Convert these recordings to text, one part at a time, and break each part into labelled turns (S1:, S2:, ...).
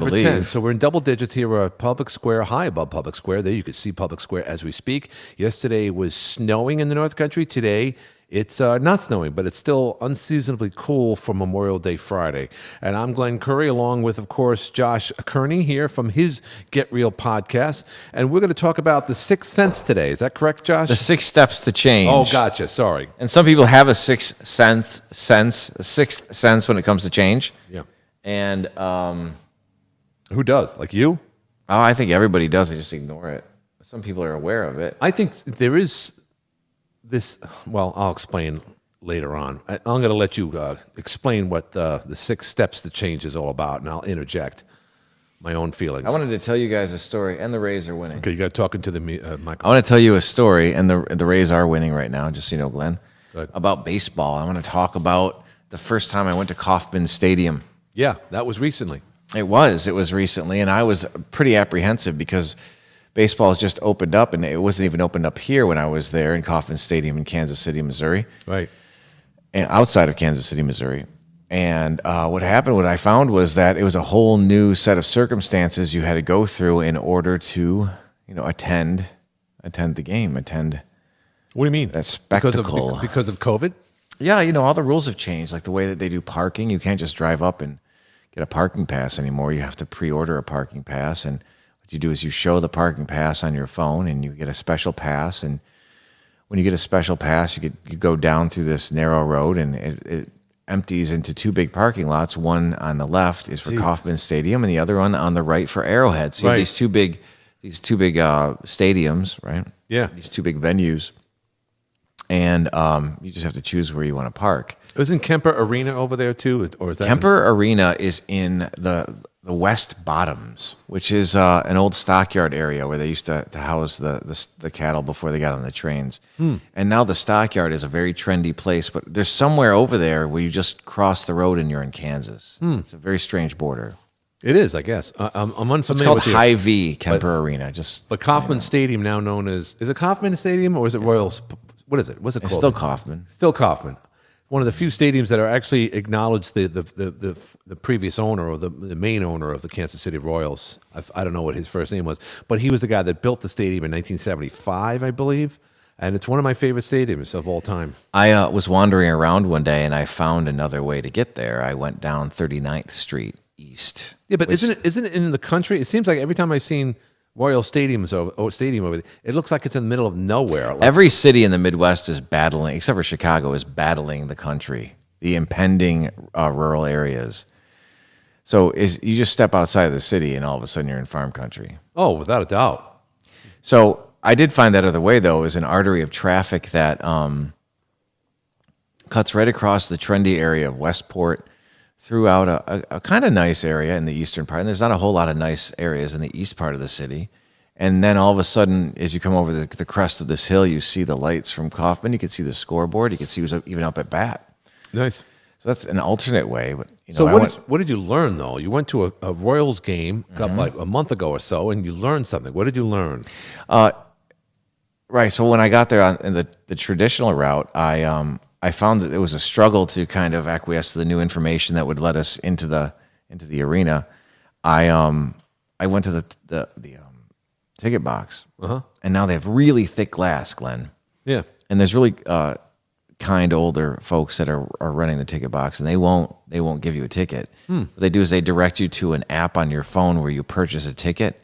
S1: Number 10. So we're in double digits here. We're at Public Square, high above Public Square. There you can see Public Square as we speak. Yesterday was snowing in the North Country. Today it's not snowing, but it's still unseasonably cool for Memorial Day Friday. And I'm Glenn Curry, along with, of course, Josh Kearney here from his Get Real podcast. And we're going to talk about the sixth sense today. Is that correct, Josh?
S2: The 6 steps to change.
S1: Oh, gotcha. Sorry.
S2: And some people have a sixth sense when it comes to change.
S1: Yeah.
S2: And
S1: who does? Like you?
S2: oh, I think everybody does. They just ignore it. Some people are aware of it.
S1: I think there is this. Well, I'll explain later on. I'm going to let you explain what the 6 steps to change is all about, and I'll interject my own feelings.
S2: I wanted to tell you guys a story, and the Rays are winning.
S1: Okay, you got talking to the microphone.
S2: I want to tell you a story, and the Rays are winning right now, just so you know, Glenn.
S1: Good.
S2: About baseball. I want to talk about the first time I went to Kauffman Stadium.
S1: Yeah, that was recently.
S2: It was recently, and I was pretty apprehensive because baseball has just opened up, and it wasn't even opened up here when I was there in Kauffman Stadium in Kansas City, Missouri.
S1: Right.
S2: And outside of Kansas City, Missouri. And what I found was that it was a whole new set of circumstances you had to go through in order to, attend the game,
S1: What do you mean?
S2: that spectacle.
S1: Because of COVID?
S2: Yeah, all the rules have changed, like the way that they do parking. You can't just drive up and get a parking pass anymore. You have to pre-order a parking pass, and what you do is you show the parking pass on your phone, and you get a special pass. And when you get a special pass, you go down through this narrow road, and it empties into 2 big parking lots. One on the left is for Kauffman Stadium, and the other one on the right for Arrowhead. So you have these two big stadiums, right?
S1: Yeah.
S2: These 2 big venues, and you just have to choose where you want to park.
S1: Isn't Kemper Arena over there too, or is that
S2: Kemper Arena is in the West Bottoms, which is an old stockyard area where they used to house the cattle before they got on the trains. And now the stockyard is a very trendy place, but there's somewhere over there where you just cross the road and you're in Kansas. It's a very strange border.
S1: It is, I guess. I'm unfamiliar
S2: It's called
S1: with the
S2: Hy-Vee Kemper Arena.
S1: But Kauffman Stadium, now known as, is it Kauffman Stadium or is it Royals? What is it? What's it
S2: It's
S1: called?
S2: still Kauffman.
S1: Still Kauffman. One of the few stadiums that are actually acknowledged the previous owner or the main owner of the Kansas City Royals. I don't know what his first name was, but he was the guy that built the stadium in 1975, I believe. And it's one of my favorite stadiums of all time.
S2: I was wandering around one day and I found another way to get there. I went down 39th Street East.
S1: Yeah, but isn't it in the country? It seems like every time I've seen Royal stadium over there, it looks like it's in the middle of nowhere.
S2: Every city in the Midwest is battling, except for Chicago, is battling the country, the impending rural areas. So you just step outside of the city and all of a sudden you're in farm country.
S1: Oh, without a doubt.
S2: So I did find that other way, though, is an artery of traffic that cuts right across the trendy area of Westport throughout a kind of nice area in the eastern part. And there's not a whole lot of nice areas in the east part of the city. And then all of a sudden, as you come over the crest of this hill, you see the lights from Kauffman. You can see the scoreboard. You can see who's even up at bat.
S1: Nice.
S2: So that's an alternate way. But,
S1: so what did you learn, though? You went to a Royals game like a month ago or so, and you learned something. What did you learn?
S2: Right. So when I got there in the traditional route, I found that it was a struggle to kind of acquiesce to the new information that would let us into the arena. I went to the ticket box, and now they have really thick glass, Glenn.
S1: Yeah,
S2: and there's really kind older folks that are running the ticket box, and they won't give you a ticket. What they do is they direct you to an app on your phone where you purchase a ticket,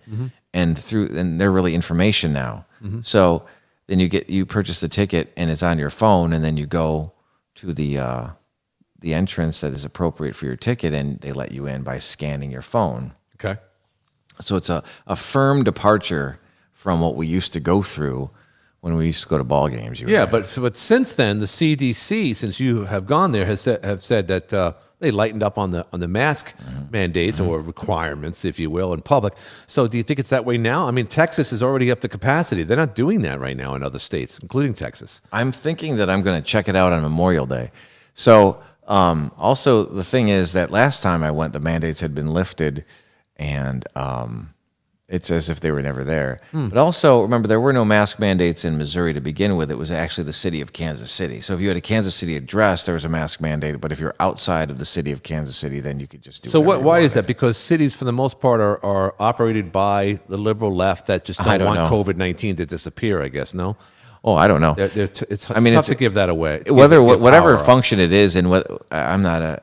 S2: and they're really information now. So then you purchase the ticket and it's on your phone, and then you go to the entrance that is appropriate for your ticket, and they let you in by scanning your phone.
S1: Okay.
S2: So it's a firm departure from what we used to go through when we used to go to ball games.
S1: But since then, the CDC, since you have gone there, have said that they lightened up on the mask mandates or requirements, if you will, in public. So do you think it's that way now? I mean, Texas is already up to capacity. They're not doing that right now in other states, including Texas.
S2: I'm thinking that I'm going to check it out on Memorial Day. So also the thing is that last time I went, the mandates had been lifted, and it's as if they were never there. But also, remember, there were no mask mandates in Missouri to begin with. It was actually the city of Kansas City. So if you had a Kansas City address, there was a mask mandate. But if you're outside of the city of Kansas City, then you could just do.
S1: So
S2: whatever you
S1: why is
S2: wanted.
S1: that? Because cities, for the most part, are operated by the liberal left that just don't
S2: don't
S1: want
S2: know.
S1: COVID-19 to disappear. I guess no.
S2: Oh, I don't know.
S1: It's tough to give that away. To
S2: Whether
S1: give
S2: whatever
S1: power up.
S2: function it is, and what I'm not a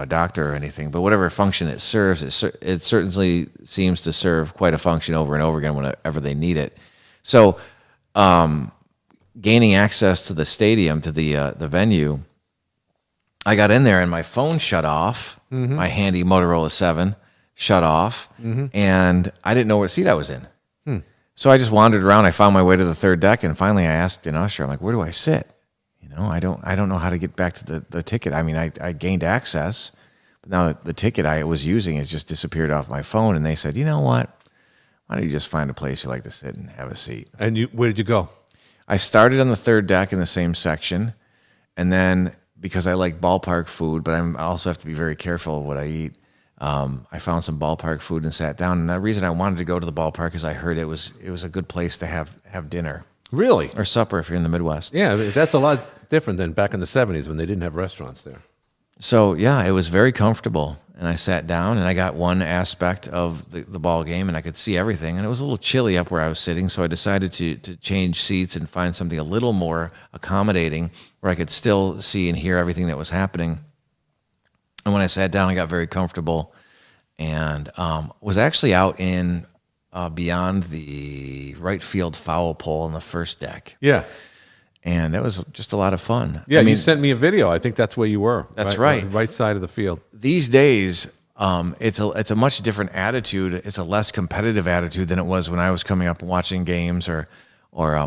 S2: doctor or anything, but whatever function it serves, it certainly seems to serve quite a function over and over again whenever they need it. So, gaining access to the stadium, to the venue, I got in there and my phone shut off. My handy Motorola 7 shut off, and I didn't know what seat I was in. So I just wandered around. I found my way to the third deck, and finally I asked an usher, I'm like, where do I sit? I don't know how to get back to the ticket. I mean, I gained access, but now the ticket I was using has just disappeared off my phone. And they said, you know what? Why don't you just find a place you like to sit and have a seat?
S1: And where did you go?
S2: I started on the third deck in the same section. And then because I like ballpark food, but I also have to be very careful of what I eat, I found some ballpark food and sat down. And the reason I wanted to go to the ballpark is I heard it was a good place to have dinner.
S1: Really?
S2: Or supper if you're in the Midwest.
S1: Yeah, that's a lot different than back in the 70s when they didn't have restaurants there.
S2: So, yeah, it was very comfortable. And I sat down, and I got one aspect of the ball game, and I could see everything. And it was a little chilly up where I was sitting, so I decided to change seats and find something a little more accommodating where I could still see and hear everything that was happening. And when I sat down, I got very comfortable and was actually out in beyond the right field foul pole on the first deck.
S1: Yeah.
S2: And that was just a lot of fun.
S1: Yeah,
S2: I mean,
S1: you sent me a video. I think that's where you were.
S2: That's right.
S1: Right side of the field.
S2: these days, it's a much different attitude. It's a less competitive attitude than it was when I was coming up and watching games or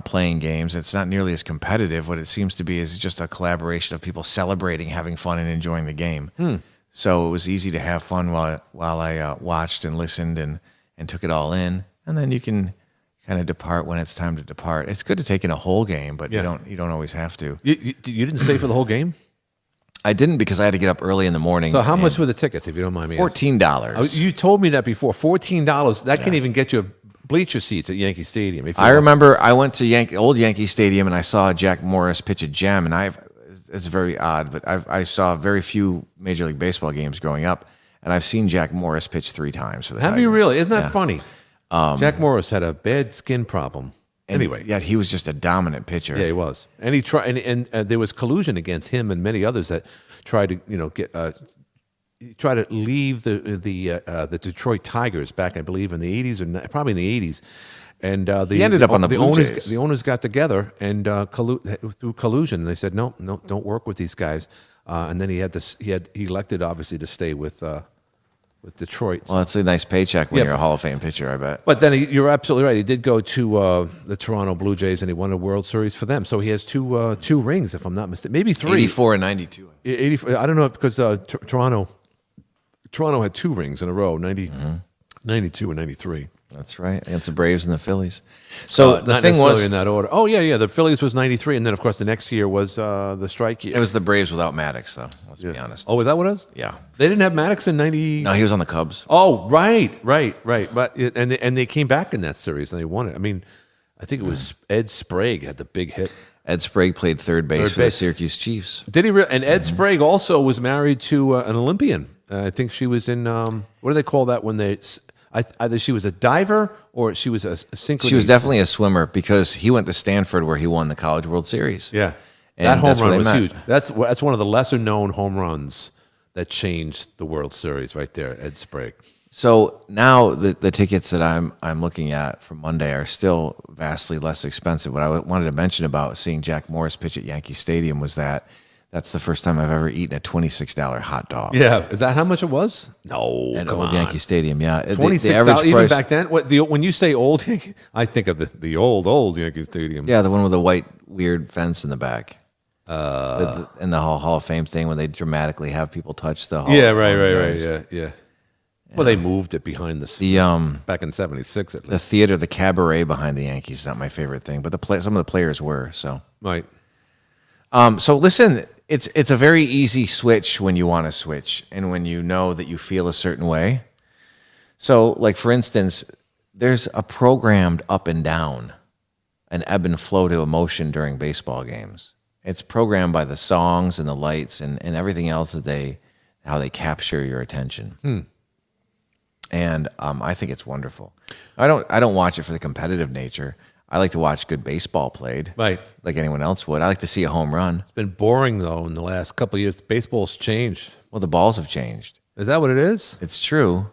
S2: playing games. It's not nearly as competitive. What it seems to be is just a collaboration of people celebrating, having fun, and enjoying the game. So it was easy to have fun while I watched and listened and took it all in. And then you can kind of depart when it's time to depart. It's good to take in a whole game, but you don't always have to.
S1: You didn't stay for the whole game?
S2: I didn't because I had to get up early in the morning.
S1: So how much were the tickets, if you don't mind me asking?
S2: $14.
S1: You told me that before. $14. That can even get you bleacher seats at Yankee Stadium.
S2: I remember I went to old Yankee Stadium and I saw Jack Morris pitch a gem, and it's very odd, but I saw very few Major League Baseball games growing up, and I've seen Jack Morris pitch 3 times for the
S1: Have
S2: Tigers.
S1: you really? Isn't that
S2: Yeah.
S1: funny? Jack Morris had a bad skin problem. Anyway,
S2: Yet he was just a dominant pitcher.
S1: yeah, he was, and he tried, and there was collusion against him and many others that tried to, try to leave the Detroit Tigers back, I believe, in the '80s or probably in the '80s, and
S2: He ended up on the Blue
S1: owners.
S2: Jays.
S1: The owners got together and through collusion, they said no, don't work with these guys, and then he elected obviously to stay with Detroit.
S2: Well, that's a nice paycheck when you're a Hall of Fame pitcher, I bet.
S1: But then you're absolutely right. He did go to the Toronto Blue Jays, and he won a World Series for them. So he has two rings, if I'm not mistaken, maybe 3.
S2: 84 and 92.
S1: 84, I don't know, because Toronto had 2 rings in a row, 92 and 93.
S2: That's right, against the Braves and the Phillies. So the
S1: not
S2: thing
S1: necessarily
S2: was,
S1: in that order. Oh yeah, the Phillies was 93, and then of course the next year was the strike year.
S2: it was the Braves without Maddox, though. Let's be honest.
S1: Oh, was that what it was?
S2: Yeah.
S1: They didn't have Maddox in 90.
S2: No, he was on the Cubs.
S1: Oh, right. But they came back in that series and they won it. I mean, I think it was Ed Sprague had the big hit.
S2: Ed Sprague played third base for the Syracuse Chiefs.
S1: Did he? And Ed Sprague also was married to an Olympian. I think she was in what do they call that when they? Either she was a diver or she was a synchrony.
S2: She was definitely a swimmer because he went to Stanford where he won the College World Series.
S1: Yeah,
S2: And
S1: that home
S2: that's where
S1: run
S2: they
S1: was
S2: met.
S1: huge. That's one of the lesser known home runs that changed the World Series right there. Ed Sprague.
S2: So now the tickets that I'm looking at for Monday are still vastly less expensive. What I wanted to mention about seeing Jack Morris pitch at Yankee Stadium was that's the first time I've ever eaten a $26 hot dog.
S1: Yeah, is that how much it was? No,
S2: At
S1: come
S2: old
S1: on.
S2: Yankee Stadium, yeah. The
S1: $26
S2: average
S1: even
S2: price,
S1: back then. When you say old, I think of the old Yankee Stadium.
S2: yeah, the one with the white weird fence in the back. And the Hall of Fame thing when they dramatically have people touch the Hall.
S1: Yeah,
S2: of
S1: right.
S2: Fame guys.
S1: Yeah. Well, they moved it behind back in '76 at
S2: The
S1: least.
S2: theater, the cabaret behind the Yankees is not my favorite thing, but some of the players were. So,
S1: Right.
S2: so listen, it's a very easy switch when you want to switch and when you know that you feel a certain way. So, like for instance, there's a programmed up and down, an ebb and flow to emotion during baseball games. It's programmed by the songs and the lights and everything else how they capture your attention. And I think it's wonderful. I don't watch it for the competitive nature. I like to watch good baseball played,
S1: Right.
S2: like anyone else would. I like to see a home run.
S1: It's been boring, though, in the last couple of years. Baseball's changed.
S2: Well, the balls have changed.
S1: Is that what it is?
S2: It's true.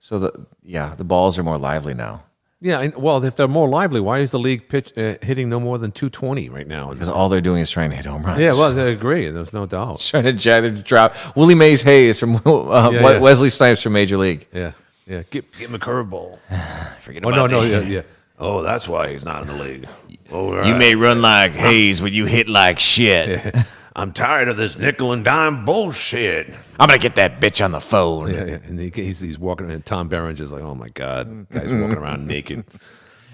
S2: So the balls are more lively now
S1: Yeah. Well, if they're more lively, why is the league hitting no more than 220 right now?
S2: because all they're doing is trying to hit home runs.
S1: Yeah, well, I agree. There's no doubt.
S2: Trying to drop Willie Mays Hayes from
S1: yeah.
S2: Wesley Snipes from Major League.
S1: Yeah. Yeah. Give him a curveball.
S2: Forget
S1: Oh,
S2: about
S1: no.
S2: that.
S1: Yeah. Oh, that's why he's not in the league. All right.
S2: You may run like Hayes, but you hit like shit.
S1: I'm tired of this nickel and dime bullshit.
S2: I'm gonna get that bitch on the phone.
S1: Yeah. And he's walking around. Tom Berenger's like, oh my God, guy's walking around naked.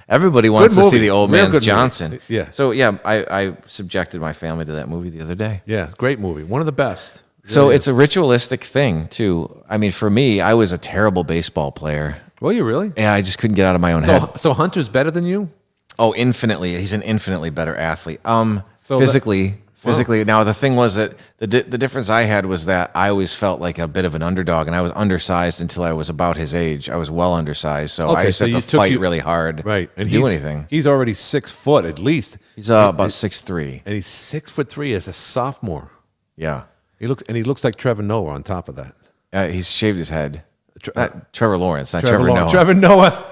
S2: Everybody wants
S1: Good
S2: to see
S1: movie.
S2: the old
S1: Real
S2: man's
S1: good movie.
S2: Johnson.
S1: Yeah.
S2: So yeah, I subjected my family to that movie the other day.
S1: Yeah, great movie. One of the best.
S2: So
S1: Really
S2: it's a ritualistic thing too. I mean, for me, I was a terrible baseball player.
S1: Were you really?
S2: Yeah, I just couldn't get out of my own head.
S1: So Hunter's better than you?
S2: Oh, infinitely. He's an infinitely better athlete.
S1: So
S2: Physically. Now, the thing was that the difference I had was that I always felt like a bit of an underdog, and I was undersized until I was about his age. I was well undersized, so I used to have to fight really hard
S1: Right.
S2: to do anything.
S1: He's already 6 foot at least.
S2: He's about 6'3".
S1: And he's 6'3" as a sophomore.
S2: Yeah.
S1: He looks like Trevor Noah on top of that.
S2: He's shaved his head. Not Trevor Lawrence, not
S1: Trevor
S2: Trevor Noah.
S1: Trevor Noah.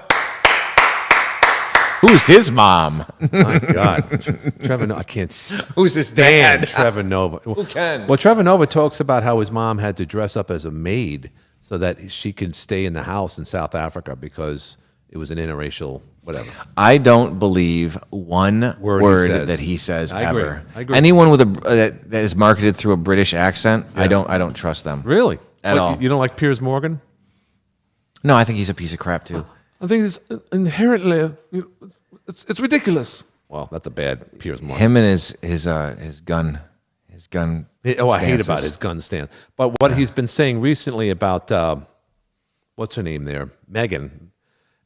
S2: Who's his mom?
S1: My God. Trevor Noah. I can't
S2: Who's his
S1: stand
S2: dad?
S1: Trevor Noah.
S2: Who can?
S1: Well, Trevor Noah talks about how his mom had to dress up as a maid so that she could stay in the house in South Africa because it was an interracial whatever.
S2: I don't believe one word that he says
S1: I agree.
S2: ever.
S1: I agree.
S2: Anyone with that is marketed through a British accent, I don't trust them.
S1: Really?
S2: At all.
S1: You don't like Piers Morgan?
S2: No, I think he's a piece of crap too.
S1: I think it's inherently, it's ridiculous. Well, that's a bad Piers Morgan.
S2: Him and his gun
S1: I hate
S2: stances.
S1: about his gun stand. But what he's been saying recently about, what's her name there? Meghan.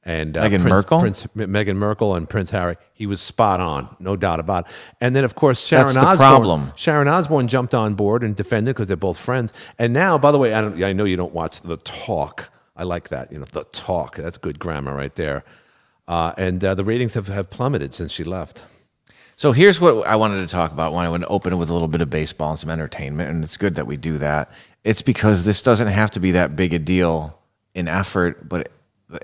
S1: And
S2: Meghan Markle?
S1: Meghan Markle and Prince Harry. He was spot on, no doubt about it. And then, of course, Sharon
S2: That's the
S1: Osbourne.
S2: problem.
S1: Sharon Osbourne jumped on board and defended because they're both friends. And now, by the way, I know you don't watch The Talk. I like that. The Talk. That's good grammar right there. And the ratings have plummeted since she left.
S2: So here's what I wanted to talk about. I wanted to open it with a little bit of baseball and some entertainment, and it's good that we do that. It's because this doesn't have to be that big a deal in effort, but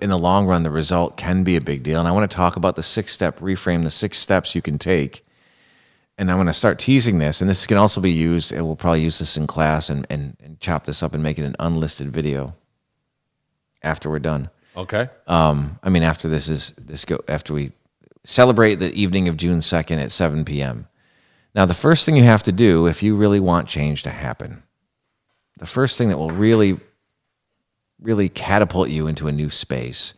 S2: in the long run, the result can be a big deal. And I want to talk about the 6-step reframe, the 6 steps you can take. And I'm going to start teasing this, and this can also be used, and we'll probably use this in class and chop this up and make it an unlisted video after we're done.
S1: Okay.
S2: After we celebrate the evening of June 2nd at 7 p.m. Now, the first thing you have to do if you really want change to happen, the first thing that will really catapult you into a new space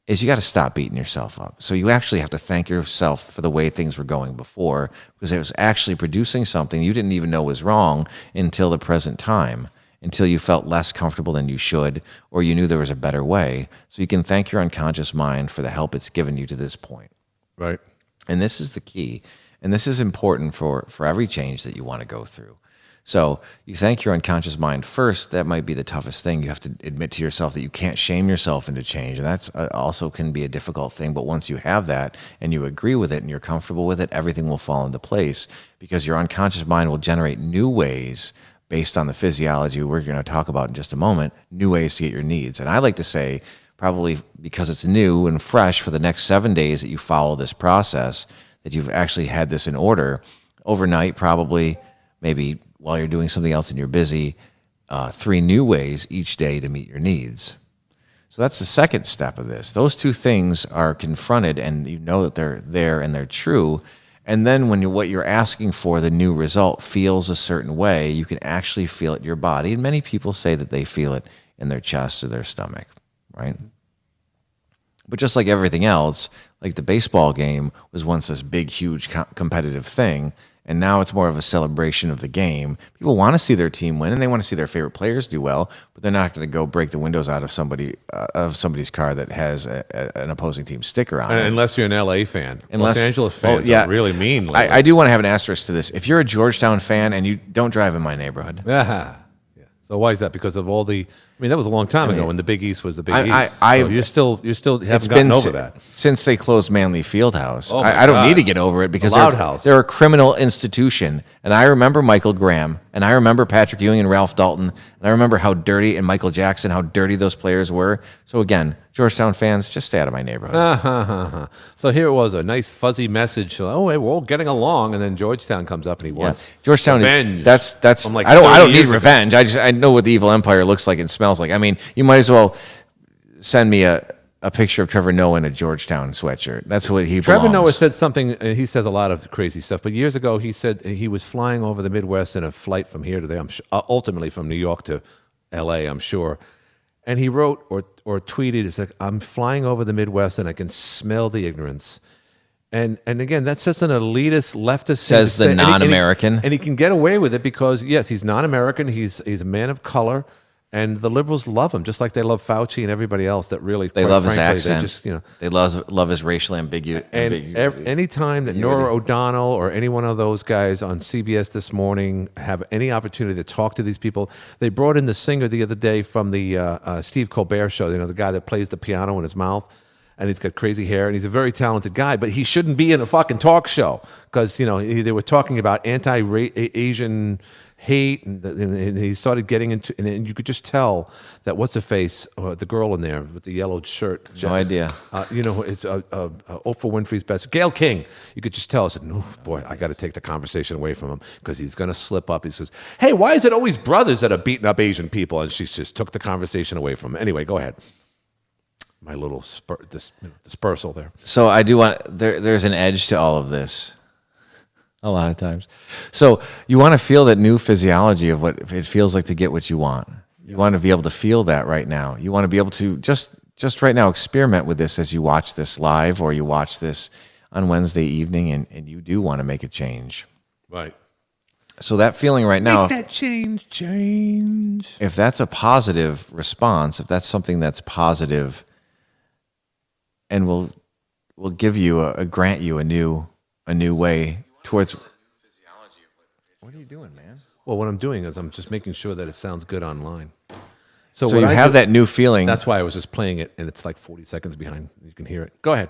S2: is you got to stop beating yourself up. So you actually have to thank yourself for the way things were going before, because it was actually producing something you didn't even know was wrong until the present time, until you felt less comfortable than you should, or you knew there was a better way. So you can thank your unconscious mind for the help it's given you to this point.
S1: Right.
S2: And this is the key. And this is important for every change that you want to go through. So you thank your unconscious mind first. That might be the toughest thing. You have to admit to yourself that you can't shame yourself into change. And that's also can be a difficult thing. But once you have that and you agree with it and you're comfortable with it, everything will fall into place, because your unconscious mind will generate new ways based on the physiology we're going to talk about in just a moment, new ways to get your needs. And I like to say, probably because it's new and fresh for the next 7 days that you follow this process, that you've actually had this in order. Overnight, probably, maybe while you're doing something else and you're busy, 3 new ways each day to meet your needs. So that's the second step of this. Those 2 things are confronted, and you know that they're there and they're true. And then when what you're asking for, the new result, feels a certain way, you can actually feel it in your body. And many people say that they feel it in their chest or their stomach, right? But just like everything else, like the baseball game was once this big, huge competitive thing, And now it's more of a celebration of the game. People want to see their team win, and they want to see their favorite players do well, but they're not going to go break the windows out of somebody's car that has an opposing team sticker on it.
S1: Unless you're an LA fan. Los Angeles fans are really mean lately.
S2: I do want to have an asterisk to this. If you're a Georgetown fan and you don't drive in my neighborhood.
S1: Yeah. So why is that? Because of all the... I mean, that was a long time ago when the Big East was the Big East. So you still haven't gotten over that.
S2: Since they closed Manley Fieldhouse.
S1: Oh
S2: I don't need to get over it because they're a criminal institution. And I remember Michael Graham, and I remember Patrick Ewing and Ralph Dalton, and I remember how dirty, and Michael Jackson, how dirty those players were. So again, Georgetown fans, just stay out of my neighborhood.
S1: So here it was, a nice fuzzy message. Oh, hey, we're all getting along, and then Georgetown comes up and he wants
S2: Georgetown.
S1: revenge.
S2: That's.
S1: Like
S2: I don't need revenge. I know what the evil empire looks like and smells like. I mean, you might as well send me a picture of Trevor Noah in a Georgetown sweatshirt. That's what he belongs.
S1: Trevor Noah said something. He says a lot of crazy stuff. But years ago, he said he was flying over the Midwest in a flight from here to there. Ultimately from New York to L.A., I'm sure. And he wrote or tweeted, it's like, I'm flying over the Midwest and I can smell the ignorance. And again, that's just an elitist leftist
S2: says the non-American.
S1: And he can get away with it because, yes, he's non-American. He's a man of color. And the liberals love him, just like they love Fauci and everybody else that really,
S2: they love his
S1: accent.
S2: They love his racial ambiguity.
S1: And any time that Norah O'Donnell or any one of those guys on CBS this morning have any opportunity to talk to these people, they brought in the singer the other day from the Steve Colbert show, the guy that plays the piano in his mouth, and he's got crazy hair, and he's a very talented guy, but he shouldn't be in a fucking talk show because, they were talking about anti-Asian hate, and he started getting into, and you could just tell that what's her face, the girl in there with the yellow shirt.
S2: No idea.
S1: It's Oprah Winfrey's best, Gayle King. You could just tell. I said, "No, boy, I got to take the conversation away from him because he's going to slip up." He says, "Hey, why is it always brothers that are beating up Asian people?" And she just took the conversation away from him. Anyway, go ahead. My little dispersal there.
S2: So I do want there's an edge to all of this. A lot of times. So you want to feel that new physiology of what it feels like to get what you want. You want to be able to feel that right now. You want to be able to just right now experiment with this as you watch this live or you watch this on Wednesday evening and you do want to make a change.
S1: Right.
S2: So that feeling right now.
S1: Make that change.
S2: If that's a positive response, if that's something that's positive and will give you grant you a new way towards. What are you doing, man?
S1: Well, what I'm doing is I'm just making sure that it sounds good online. So
S2: you have that new feeling.
S1: That's why I was just playing it, and it's like 40 seconds behind. You can hear it. Go ahead.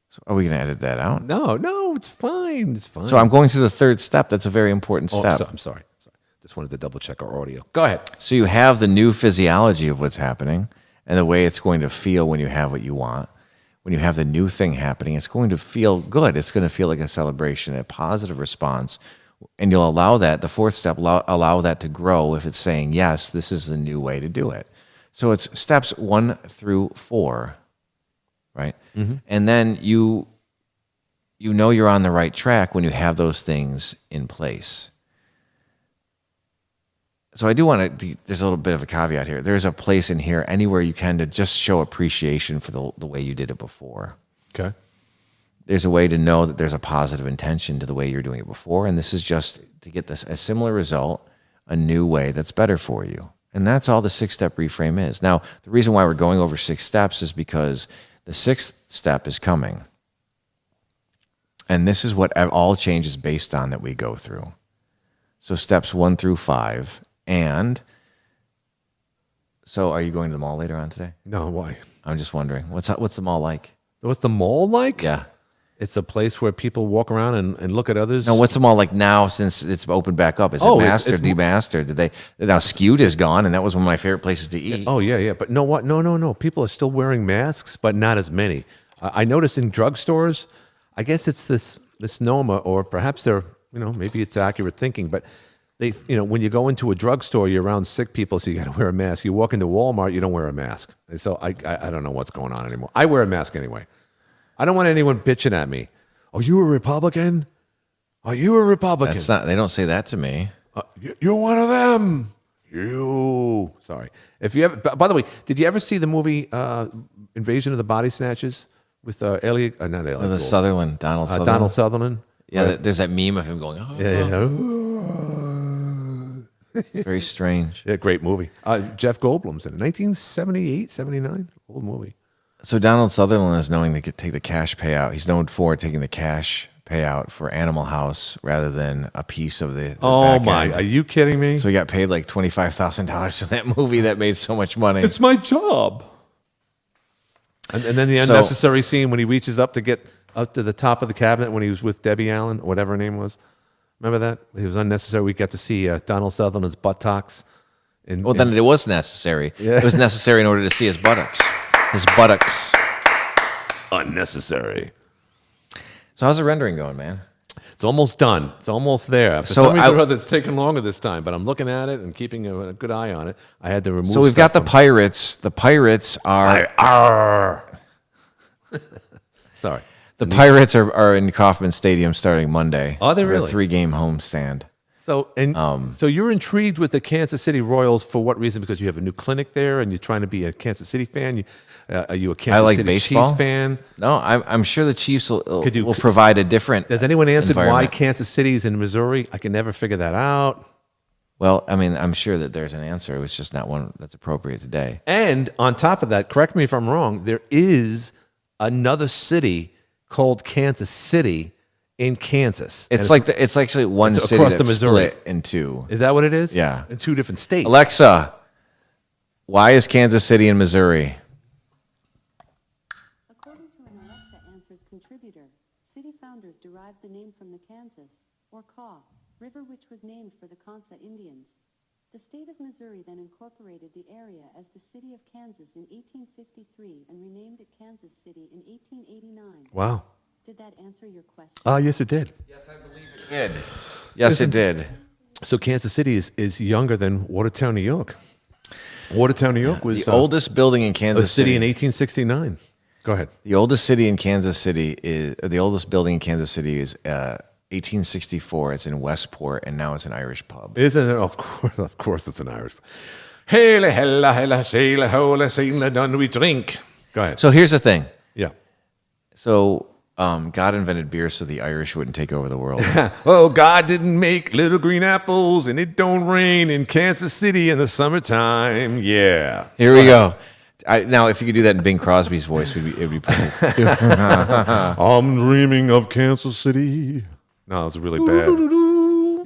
S2: So are we going to edit that out?
S1: No, it's fine. It's fine.
S2: So I'm going through the third step. That's a very important step.
S1: I'm sorry. Just wanted to double check our audio. Go ahead.
S2: So you have the new physiology of what's happening and the way it's going to feel when you have what you want. When you have the new thing happening, it's going to feel good. It's going to feel like a celebration, a positive response. And you'll allow that, the fourth step, allow that to grow if it's saying, yes, this is the new way to do it. So it's steps 1 through 4, right? Mm-hmm. And then you know you're on the right track when you have those things in place. So I do want to, there's a little bit of a caveat here. There's a place in here anywhere you can to just show appreciation for the way you did it before.
S1: Okay.
S2: There's a way to know that there's a positive intention to the way you're doing it before. And this is just to get a similar result, a new way that's better for you. And that's all the 6-step reframe is. Now, the reason why we're going over 6 steps is because the 6th step is coming. And this is what all change is based on that we go through. So steps 1 through 5. And so are you going to the mall later on today?
S1: No, why?
S2: I'm just wondering. What's the mall like?
S1: What's the mall like?
S2: Yeah.
S1: It's a place where people walk around and look at others.
S2: No, what's the mall like now since it's opened back up? Is it masked or demasked? Or did they now Skewed is gone and that was one of my favorite places to eat.
S1: Oh yeah. But no. People are still wearing masks, but not as many. I noticed in drugstores, I guess it's this misnomer, or perhaps they're, maybe it's accurate thinking, but they, when you go into a drugstore, you're around sick people, so you got to wear a mask. You walk into Walmart, you don't wear a mask. So I don't know what's going on anymore. I wear a mask anyway. I don't want anyone bitching at me. Are you a Republican? Are you a Republican?
S2: That's not. They don't say that to me.
S1: You're one of them. You. Sorry. If you ever, by the way, did you ever see the movie Invasion of the Body Snatchers with Sutherland,
S2: Donald Sutherland.
S1: Donald Sutherland.
S2: Yeah, there's that meme of him going, oh.
S1: Yeah.
S2: It's very strange.
S1: Yeah, great movie. Jeff Goldblum's in it. 1978, 79. Old movie.
S2: So Donald Sutherland is knowing to take the cash payout. He's known for taking the cash payout for Animal House rather than a piece of the
S1: Oh,
S2: back
S1: my.
S2: end.
S1: Are you kidding me?
S2: So he got paid like $25,000 for that movie that made so much money.
S1: It's my job. And then the unnecessary scene when he reaches up to get up to the top of the cabinet when he was with Debbie Allen, whatever her name was. Remember that? It was unnecessary. We got to see Donald Sutherland's buttocks.
S2: Well, then it was necessary.
S1: Yeah.
S2: It was necessary in order to see his buttocks. His buttocks.
S1: Unnecessary.
S2: So how's the rendering going, man?
S1: It's almost done. It's almost there. For
S2: So
S1: some reason or other, it's taken longer this time, but I'm looking at it and keeping a good eye on it. I had to remove.
S2: So we've got the
S1: stuff
S2: pirates. The pirates are
S1: Sorry.
S2: the Pirates are in Kauffman Stadium starting Monday.
S1: Are they
S2: For
S1: really?
S2: a 3-game homestand.
S1: So so you're intrigued with the Kansas City Royals for what reason? Because you have a new clinic there, and you're trying to be a Kansas City fan. Are you a Kansas
S2: like
S1: City
S2: baseball.
S1: Chiefs fan?
S2: No, I'm sure the Chiefs will
S1: you-
S2: provide a different.
S1: Has anyone answered why
S2: environment.
S1: Kansas City is in Missouri? I can never figure that out.
S2: Well, I mean, I'm sure that there's an answer. It was just not one that's appropriate today.
S1: And on top of that, correct me if I'm wrong, there is another city called Kansas City in Kansas. And
S2: It's actually one
S1: it's
S2: city
S1: across
S2: that's
S1: the Missouri.
S2: split in two.
S1: Is that what it is?
S2: Yeah.
S1: In two different states.
S2: Alexa, why is Kansas City in Missouri?
S3: According to an Alexa Answers contributor, city founders derived the name from the Kansas, or Kaw, river which was named for the Kansa Indians. The state of Missouri then incorporated the area as the city of Kansas in 1853 and renamed it Kansas City in 1889.
S1: Wow.
S3: Did that answer your question?
S1: Yes, it did.
S2: Yes, I believe it did. Yes, it did.
S1: So Kansas City is younger than Watertown, New York. Watertown, New York was
S2: The oldest building in
S1: a
S2: Kansas
S1: city
S2: City.
S1: in 1869. Go ahead.
S2: The oldest city in Kansas City the oldest building in Kansas City is 1864. It's in Westport, and now it's an Irish pub.
S1: Isn't it? Of course, it's an Irish. Hela, hella, hella, sailor, hola, sailor, done we drink. Go ahead.
S2: So here's the thing.
S1: Yeah.
S2: So God invented beer so the Irish wouldn't take over the world.
S1: Oh, God didn't make little green apples, and it don't rain in Kansas City in the summertime. Yeah.
S2: Here we go. Now, if you could do that in Bing Crosby's voice, it would be pretty.
S1: I'm dreaming of Kansas City. No, it was really bad.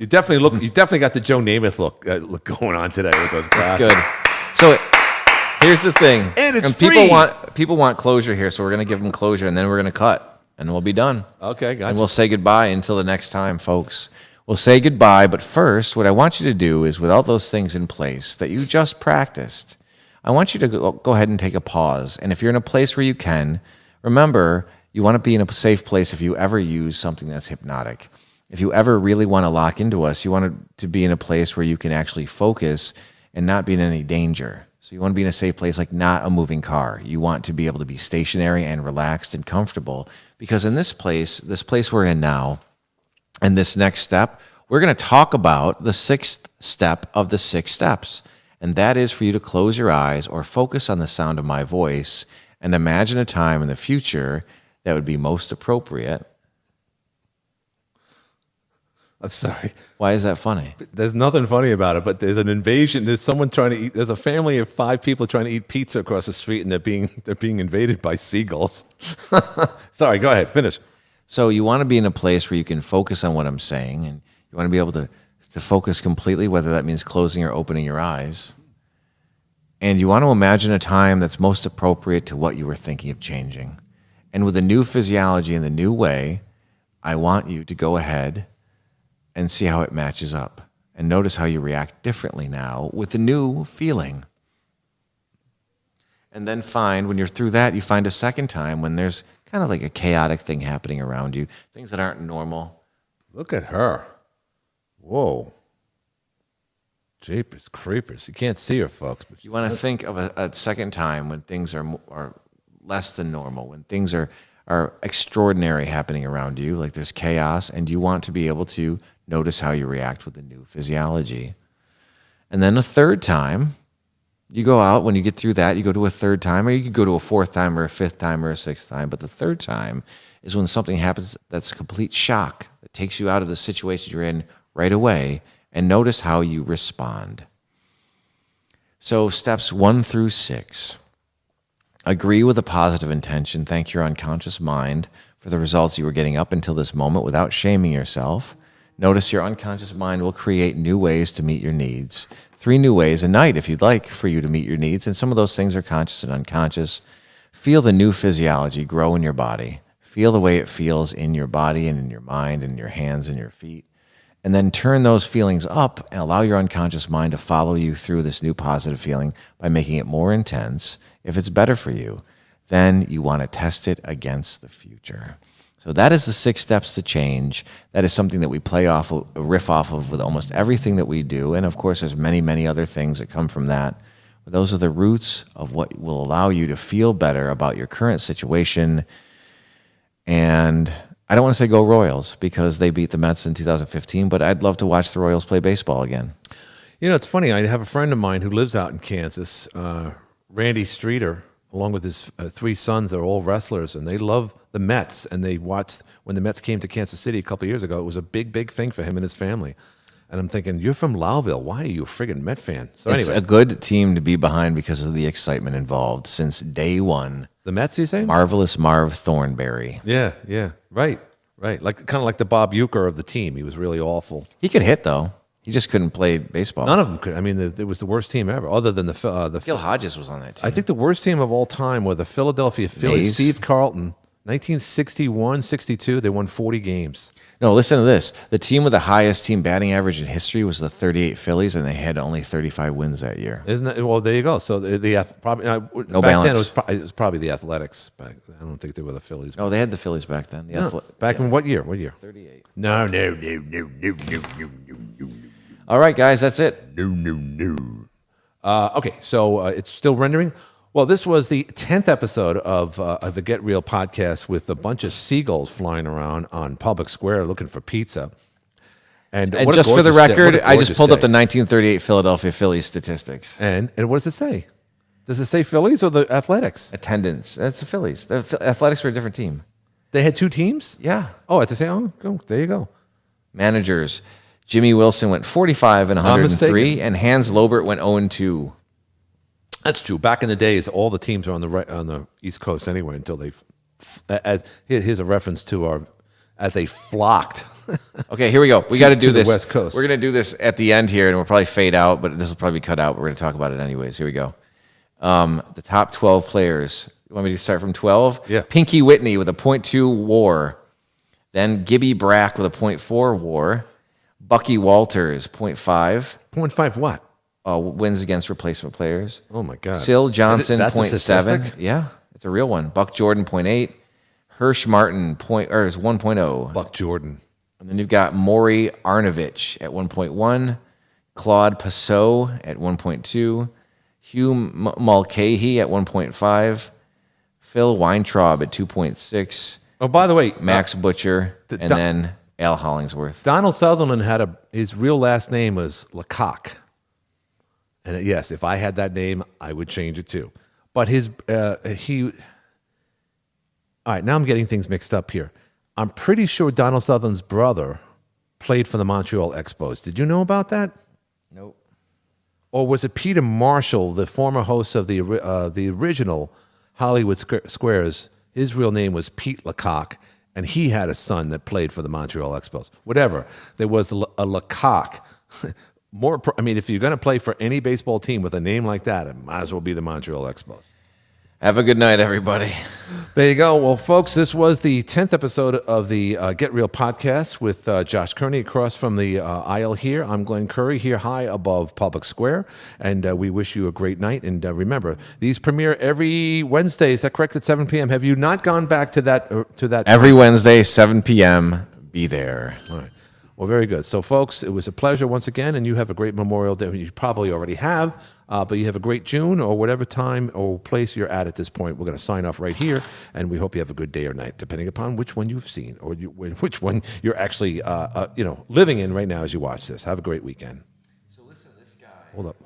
S1: You definitely got the Joe Namath look going on today with those glasses.
S2: Good. So here's the thing.
S1: And it's
S2: people
S1: free.
S2: people want closure here, so we're going to give them closure, and then we're going to cut, and we'll be done.
S1: Okay, gotcha.
S2: And we'll say goodbye until the next time, folks. We'll say goodbye, but first, what I want you to do is, with all those things in place that you just practiced, I want you to go ahead and take a pause. And if you're in a place where you can, remember, you want to be in a safe place if you ever use something that's hypnotic. If you ever really want to lock into us, you want to be in a place where you can actually focus and not be in any danger. So you want to be in a safe place, like not a moving car. You want to be able to be stationary and relaxed and comfortable, because in this place we're in now, and this next step, we're going to talk about the sixth step of the 6 steps. And that is for you to close your eyes or focus on the sound of my voice and imagine a time in the future that would be most appropriate.
S1: I'm sorry.
S2: Why is that funny?
S1: There's nothing funny about it, but there's an invasion. There's someone trying to eat. There's a family of 5 people trying to eat pizza across the street, and they're being invaded by seagulls. Sorry, go ahead. Finish.
S2: So you want to be in a place where you can focus on what I'm saying, and you want to be able to focus completely, whether that means closing or opening your eyes. And you want to imagine a time that's most appropriate to what you were thinking of changing. And with the new physiology and the new way, I want you to go ahead and see how it matches up. And notice how you react differently now with the new feeling. And then when you're through that, you find a second time when there's kind of like a chaotic thing happening around you, things that aren't normal.
S1: Look at her. Whoa. Jeepers creepers. You can't see her, folks. But
S2: You want to think of a second time when things are less than normal, when things are extraordinary happening around you, like there's chaos, and you want to be able to notice how you react with the new physiology. And then a third time, you go out, when you get through that, you go to a third time, or you could go to a 4th time or a 5th time or a 6th time, but the third time is when something happens that's a complete shock that takes you out of the situation you're in right away, and notice how you respond. So steps 1 through 6. Agree with a positive intention. Thank your unconscious mind for the results you were getting up until this moment without shaming yourself. Notice your unconscious mind will create new ways to meet your needs. 3 new ways a night, if you'd like, for you to meet your needs. And some of those things are conscious and unconscious. Feel the new physiology grow in your body. Feel the way it feels in your body and in your mind and your hands and your feet. And then turn those feelings up and allow your unconscious mind to follow you through this new positive feeling by making it more intense. If it's better for you, then you want to test it against the future. So that is the 6 steps to change. That is something that we riff off of with almost everything that we do. And of course, there's many, many other things that come from that. But those are the roots of what will allow you to feel better about your current situation. And I don't want to say go Royals because they beat the Mets in 2015, but I'd love to watch the Royals play baseball again.
S1: You know, it's funny. I have a friend of mine who lives out in Kansas, Randy Streeter, along with his 3 sons. They're all wrestlers, and they love the Mets. And they watched when the Mets came to Kansas City a couple of years ago. It was a big, big thing for him and his family. And I'm thinking, you're from Lowville. Why are you a friggin' Met fan? So
S2: It's
S1: anyway,
S2: a good team to be behind because of the excitement involved since day one.
S1: the Mets, you saying?
S2: Marvelous Marv Thornberry.
S1: Yeah, right. Like kind of like the Bob Uecker of the team. He was really awful.
S2: He could hit, though. He just couldn't play baseball.
S1: None of them could. I mean, it was the worst team ever, other than the
S2: Gil Hodges was on that team.
S1: I think the worst team of all time were the Philadelphia Phillies.
S2: Mays.
S1: Steve Carlton, 1961, 62. They won 40 games.
S2: No, listen to this. The team with the highest team batting average in history was the 38 Phillies, and they had only 35 wins that year.
S1: Isn't it? Well, there you go. So probably
S2: No
S1: back
S2: balance.
S1: then it was probably the Athletics. I don't think they were the Phillies.
S2: No, they had the Phillies back then.
S1: Back in what year? What year?
S2: 38.
S1: No.
S2: All right, guys, that's it.
S1: No. Okay, so it's still rendering. Well, this was the 10th episode of the Get Real podcast with a bunch of seagulls flying around on Public Square looking for pizza. And what a
S2: just for the
S1: gorgeous day.
S2: record,
S1: What a
S2: I just
S1: gorgeous
S2: pulled up the
S1: day.
S2: 1938 Philadelphia Phillies statistics.
S1: And what does it say? Does it say Phillies or the Athletics?
S2: Attendance. That's the Phillies. The Athletics were a different team.
S1: They had 2 teams?
S2: Yeah.
S1: Oh, at the same. Oh, there you go.
S2: Managers. Jimmy Wilson went 45 and
S1: Not
S2: 103,
S1: mistaken.
S2: and Hans Lobert went 0-2.
S1: That's true. Back in the days, all the teams are on the East Coast anyway until they, here's a reference to as they flocked.
S2: Okay, here we go. We got to do
S1: to the
S2: this.
S1: West Coast.
S2: We're going to do this at the end here, and we'll probably fade out, but this will probably be cut out. We're going to talk about it anyways. Here we go. The top 12 players. You want me to start from 12?
S1: Yeah.
S2: Pinky Whitney with a .2 WAR. Then Gibby Brack with a .4 WAR. Bucky Walters, .5.
S1: 0.5 what?
S2: Wins against replacement players.
S1: Oh, my God.
S2: Syl Johnson,
S1: That's a
S2: 0.7.
S1: statistic?
S2: Yeah, it's a real one. Buck Jordan, 0.8. Hirsch Martin, is 1.0.
S1: Buck Jordan.
S2: And then you've got Maury Arnovich at 1.1. Claude Passau at 1.2. Hugh Mulcahy at 1.5. Phil Weintraub at 2.6.
S1: Oh, by the way,
S2: Max Butcher,
S1: the-
S2: and then Al Hollingsworth.
S1: Donald Sutherland had his real last name was Lecoq. And yes, if I had that name, I would change it too. But all right, now I'm getting things mixed up here. I'm pretty sure Donald Sutherland's brother played for the Montreal Expos. Did you know about that?
S2: Nope.
S1: Or was it Peter Marshall, the former host of the original Hollywood Squares? His real name was Pete Lecoq, and he had a son that played for the Montreal Expos. Whatever. There was a Lecoq. If you're going to play for any baseball team with a name like that, it might as well be the Montreal Expos.
S2: Have a good night, everybody.
S1: There you go. Well, folks, this was the 10th episode of the Get Real podcast with Josh Kearney across from the aisle here. I'm Glenn Curry here high above Public Square, and we wish you a great night. And remember, these premiere every Wednesday. Is that correct, at 7 p.m.? Have you not gone back to that?
S2: Every Wednesday, 7 p.m., be there.
S1: All right. Well, very good. So, folks, it was a pleasure once again, and you have a great Memorial Day. You probably already have, but you have a great June or whatever time or place you're at this point. We're going to sign off right here, and we hope you have a good day or night, depending upon which one you've seen or which one you're actually living in right now as you watch this. Have a great weekend.
S2: So listen, this guy
S1: Hold up.